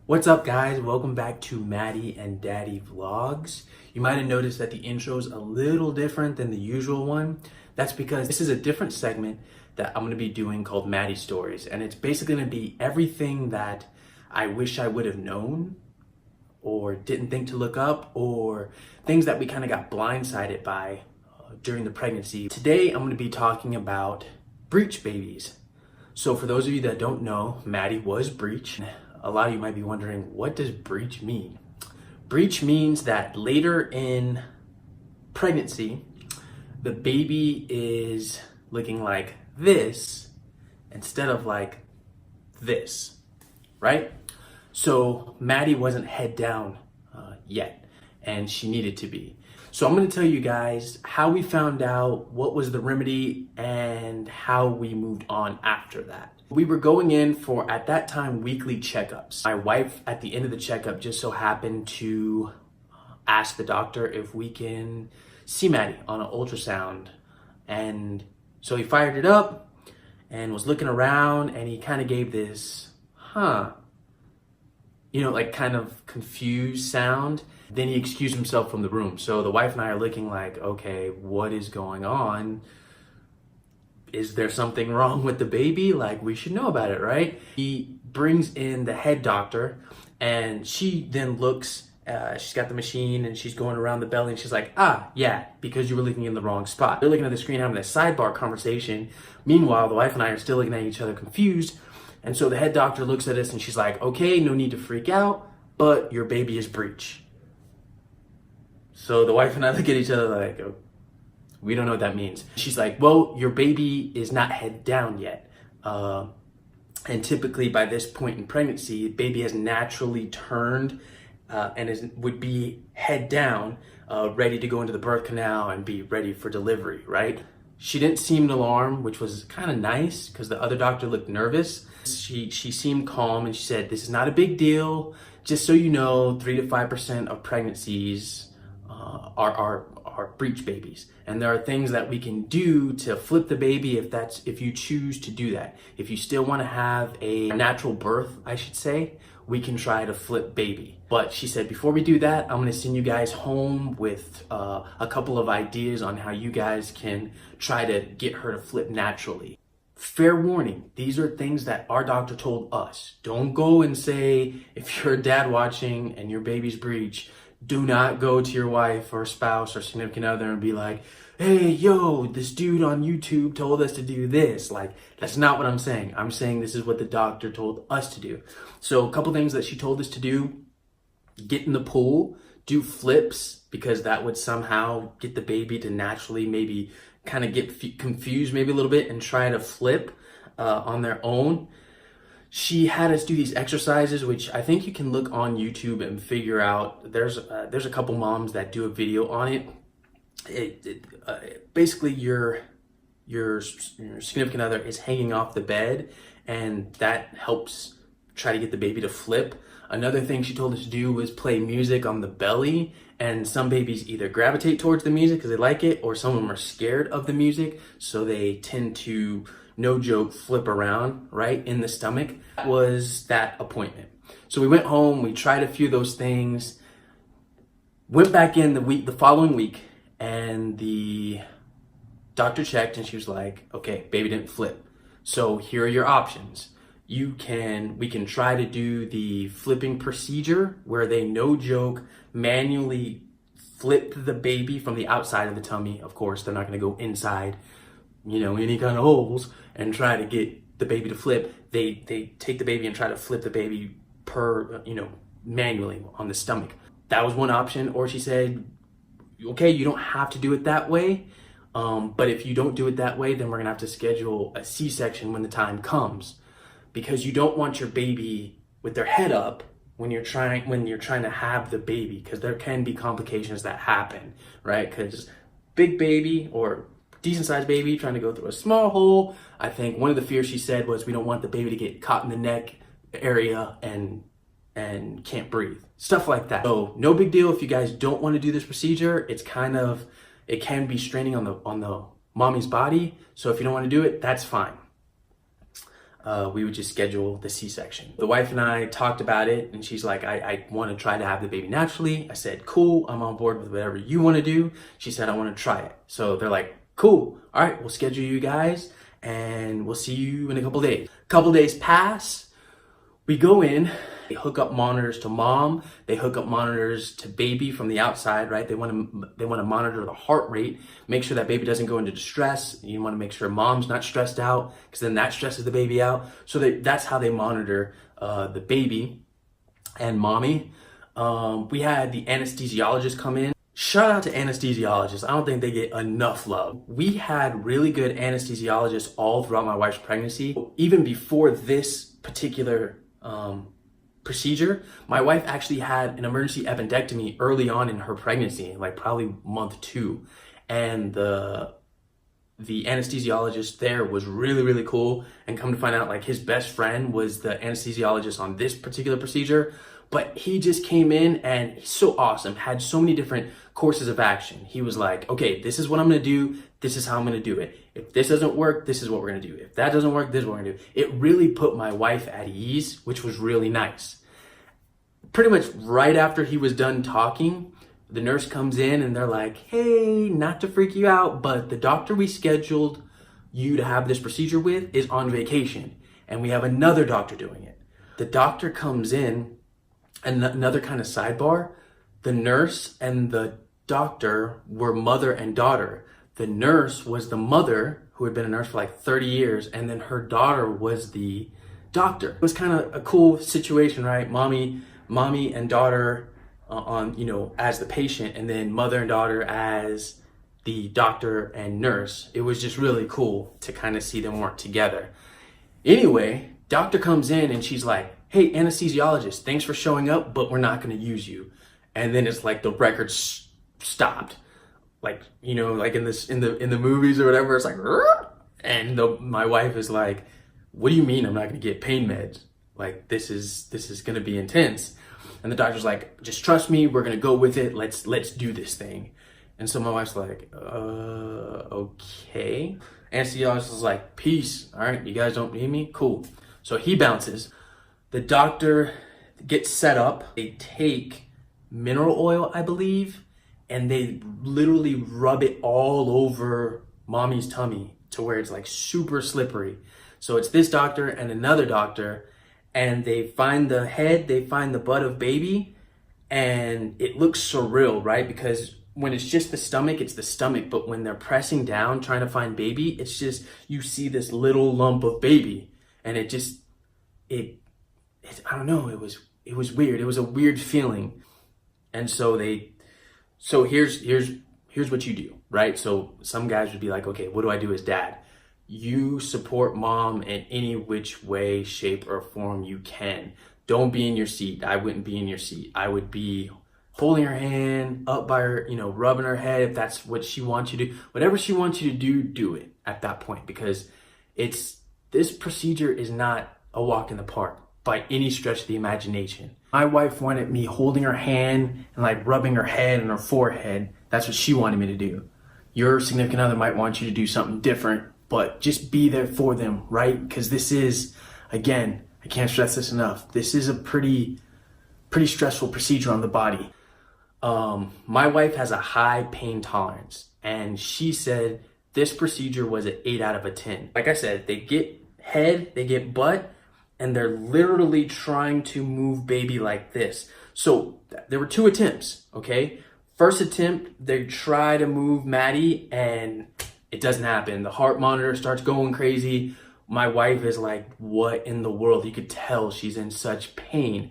What's up, guys? Welcome back to Maddie and Daddy Vlogs. You might have noticed that the intro is a little different than the usual one. That's because this is a different segment that I'm going to be doing called Maddie Stories. And it's basically going to be everything that I wish I would have known or didn't think to look up, or things that we kind of got blindsided by during the pregnancy. Today, I'm going to be talking about breech babies. So for those of you that don't know, Maddie was breech. A lot of you might be wondering, what does breech mean? Breech means that later in pregnancy, the baby is looking like this instead of like this, right? So Maddie wasn't head down yet, and she needed to be. So I'm going to tell you guys how we found out, what was the remedy, and how we moved on after that. We were going in for, at that time, weekly checkups. My wife, at the end of the checkup, just so happened to ask the doctor if we can see Maddie on an ultrasound. And so he fired it up and was looking around, and he kind of gave this, like kind of confused sound. Then he excused himself from the room. So the wife and I are looking like, okay, what is going on? Is there something wrong with the baby? Like, we should know about it, right? He brings in the head doctor, and she then looks, she's got the machine and she's going around the belly, and she's like, yeah, because you were looking in the wrong spot. They're looking at the screen having a sidebar conversation. Meanwhile, the wife and I are still looking at each other confused. And so the head doctor looks at us and she's like, okay, no need to freak out, but your baby is breech. So the wife and I look at each other like, oh, we don't know what that means. She's like, well, your baby is not head down yet. And typically by this point in pregnancy, the baby has naturally turned and would be head down, ready to go into the birth canal and be ready for delivery, right? She didn't seem alarmed, which was kind of nice because the other doctor looked nervous. She seemed calm, and she said, this is not a big deal. Just so you know, 3 to 5% of pregnancies are breech babies, and there are things that we can do to flip the baby if you choose to do that. If you still want to have a natural birth, I should say, we can try to flip baby. But she said, before we do that, I'm going to send you guys home with a couple of ideas on how you guys can try to get her to flip naturally. Fair warning, these are things that our doctor told us. Don't go and say, if you're a dad watching and your baby's breech, do not go to your wife or spouse or significant other and be like, hey, yo, this dude on YouTube told us to do this. Like, that's not what I'm saying. I'm saying this is what the doctor told us to do. So a couple things that she told us to do: get in the pool, do flips, because that would somehow get the baby to naturally maybe kind of get confused maybe a little bit and try to flip on their own. She had us do these exercises, which I think you can look on YouTube and figure out. There's a couple moms that do a video on it. Basically, your significant other is hanging off the bed, and that helps try to get the baby to flip. Another thing she told us to do was play music on the belly, and some babies either gravitate towards the music because they like it, or some of them are scared of the music, so they tend to, no joke, flip around right in the stomach. That was that appointment. So we went home, we tried a few of those things, went back in the following week, and the doctor checked and she was like, okay, baby didn't flip. So here are your options. We can try to do the flipping procedure where they, no joke, manually flip the baby from the outside of the tummy. Of course, they're not going to go inside, any kind of holes, and try to get the baby to flip. They take the baby and try to flip the baby manually on the stomach. That was one option. Or she said, okay, you don't have to do it that way. But if you don't do it that way, then we're going to have to schedule a C-section when the time comes, because you don't want your baby with their head up when you're trying to have the baby, because there can be complications that happen, right? Because big baby or decent sized baby trying to go through a small hole. I think one of the fears she said was, we don't want the baby to get caught in the neck area and can't breathe, stuff like that. So no big deal if you guys don't want to do this procedure. It can be straining on the mommy's body. So if you don't want to do it, that's fine. we would just schedule the C-section. The wife and I talked about it, and she's like, I want to try to have the baby naturally. I said, cool, I'm on board with whatever you want to do. She said, I want to try it. So they're like, cool, all right, we'll schedule you guys, and we'll see you in a couple days. Couple days pass, we go in, they hook up monitors to mom, they hook up monitors to baby from the outside, right? They want to monitor the heart rate, make sure that baby doesn't go into distress. You want to make sure mom's not stressed out, because then that stresses the baby out. So that's how they monitor the baby and mommy. We had the anesthesiologist come in. Shout out to anesthesiologists. I don't think they get enough love. We had really good anesthesiologists all throughout my wife's pregnancy. Even before this particular procedure, my wife actually had an emergency appendectomy early on in her pregnancy, like probably month 2. And the anesthesiologist there was really, really cool. And come to find out, like, his best friend was the anesthesiologist on this particular procedure. But he just came in and he's so awesome, had so many different courses of action. He was like, okay, this is what I'm gonna do. This is how I'm gonna do it. If this doesn't work, this is what we're gonna do. If that doesn't work, this is what we're gonna do. It really put my wife at ease, which was really nice. Pretty much right after he was done talking, the nurse comes in and they're like, hey, not to freak you out, but the doctor we scheduled you to have this procedure with is on vacation, and we have another doctor doing it. The doctor comes in, and another kind of sidebar, the nurse and the doctor were mother and daughter. The nurse was the mother who had been a nurse for like 30 years, and then her daughter was the doctor. It was kind of a cool situation, right? Mommy and daughter on, you know, as the patient, and then mother and daughter as the doctor and nurse. It was just really cool to kind of see them work together. Anyway, doctor comes in and she's like, hey, anesthesiologist, thanks for showing up, but we're not going to use you. And then it's like the record stopped, like, you know, like in the movies or whatever. It's like, and my wife is like, what do you mean I'm not going to get pain meds? Like, this is going to be intense. And the doctor's like, just trust me, we're going to go with it. Let's do this thing. And so my wife's like, okay. Anesthesiologist is like, peace. All right, you guys don't need me? Cool. So he bounces. The doctor gets set up. They take mineral oil, I believe, and they literally rub it all over mommy's tummy to where it's like super slippery. So it's this doctor and another doctor, and they find the head, they find the butt of baby, and it looks surreal, right? Because when it's just the stomach, it's the stomach. But when they're pressing down, trying to find baby, it's just, you see this little lump of baby, and I don't know, it was weird. It was a weird feeling. And so here's what you do, right? So some guys would be like, okay, what do I do as dad? You support mom in any which way, shape, or form you can. Don't be in your seat. I wouldn't be in your seat. I would be holding her hand up by her, you know, rubbing her head if that's what she wants you to do. Whatever she wants you to do, do it at that point, because this procedure is not a walk in the park by any stretch of the imagination. My wife wanted me holding her hand and like rubbing her head and her forehead. That's what she wanted me to do. Your significant other might want you to do something different, but just be there for them, right? Because this is, again, I can't stress this enough, this is a pretty stressful procedure on the body. My wife has a high pain tolerance, and she said this procedure was an 8 out of 10. Like I said, they get head, they get butt, and they're literally trying to move baby like this. So there were 2 attempts, okay? First attempt, they try to move Maddie, and it doesn't happen. The heart monitor starts going crazy. My wife is like, what in the world? You could tell she's in such pain.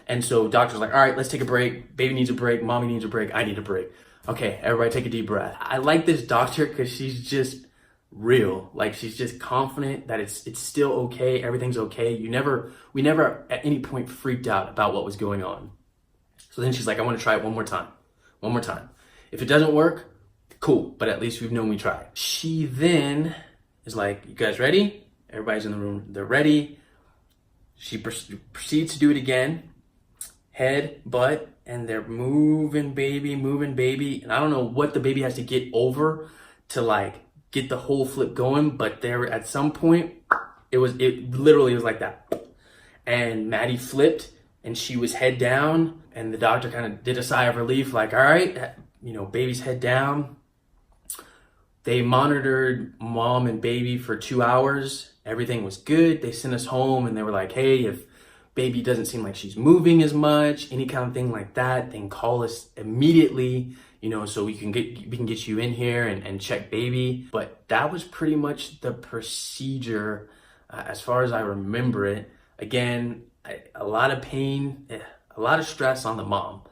And so doctor's like, all right, let's take a break. Baby needs a break. Mommy needs a break. I need a break. Okay, everybody take a deep breath. I like this doctor because she's just real. Like, she's just confident that it's still okay. Everything's okay. We never at any point freaked out about what was going on. So then she's like, I want to try it one more time. One more time. If it doesn't work, cool. But at least we've known we tried. She then is like, you guys ready? Everybody's in the room. They're ready. She proceeds to do it again. Head, butt, and they're moving baby. And I don't know what the baby has to get over to like get the whole flip going, but there at some point It literally was like that. And Maddie flipped and she was head down, and the doctor kind of did a sigh of relief, like, all right, baby's head down. They monitored mom and baby for 2 hours. Everything was good. They sent us home and they were like, hey, if baby doesn't seem like she's moving as much, any kind of thing like that, then call us immediately, so we can get you in here and check baby. But that was pretty much the procedure as far as I remember it. Again, a lot of pain, a lot of stress on the mom.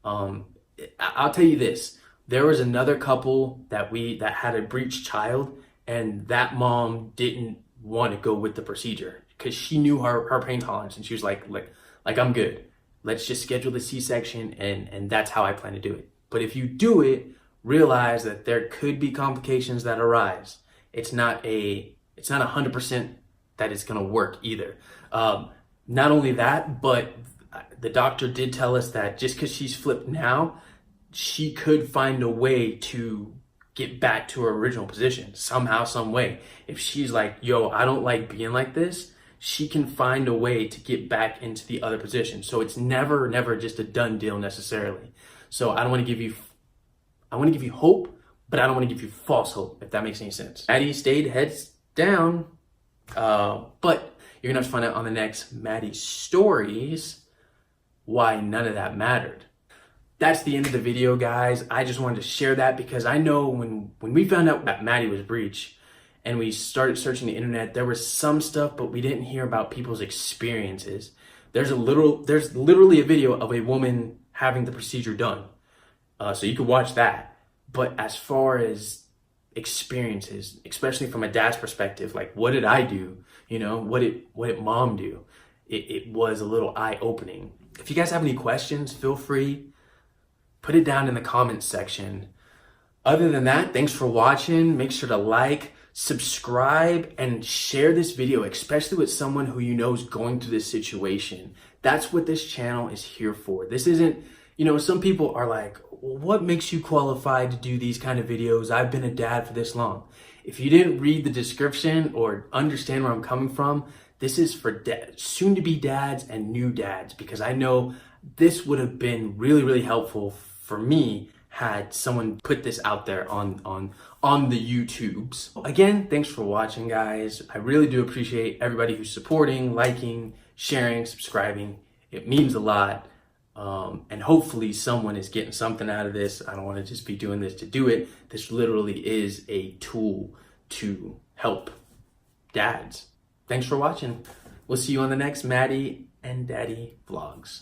I'll tell you this. There was another couple that had a breech child, and that mom didn't want to go with the procedure because she knew her pain tolerance, and she was like I'm good. Let's just schedule the C-section, and that's how I plan to do it. But if you do it, realize that there could be complications that arise. It's not 100% that it's going to work either. Not only that, but the doctor did tell us that just because she's flipped now, she could find a way to get back to her original position somehow, some way. If she's like, yo, I don't like being like this, she can find a way to get back into the other position. So it's never just a done deal necessarily. So I want to give you hope, but I don't want to give you false hope, if that makes any sense. Maddie stayed heads down, but you're gonna have to find out on the next Maddie Stories why none of that mattered. That's the end of the video, guys. I just wanted to share that because I know when we found out that Maddie was Breech and we started searching the internet, there was some stuff, but we didn't hear about people's experiences. There's literally a video of a woman having the procedure done. So you could watch that. But as far as experiences, especially from a dad's perspective, like what did I do? What did mom do? It was a little eye-opening. If you guys have any questions, feel free. Put it down in the comments section. Other than that, thanks for watching. Make sure to like, subscribe, and share this video, especially with someone who is going through this situation. That's what this channel is here for. This isn't, some people are like, well, what makes you qualified to do these kind of videos? I've been a dad for this long. If you didn't read the description or understand where I'm coming from, this is for soon-to-be dads and new dads, because I know this would have been really, really helpful for me had someone put this out there on the YouTubes. Again, thanks for watching, guys. I really do appreciate everybody who's supporting, liking, sharing, subscribing. It means a lot. And hopefully someone is getting something out of this. I don't want to just be doing this to do it. This literally is a tool to help dads. Thanks for watching. We'll see you on the next Maddie and Daddy vlogs.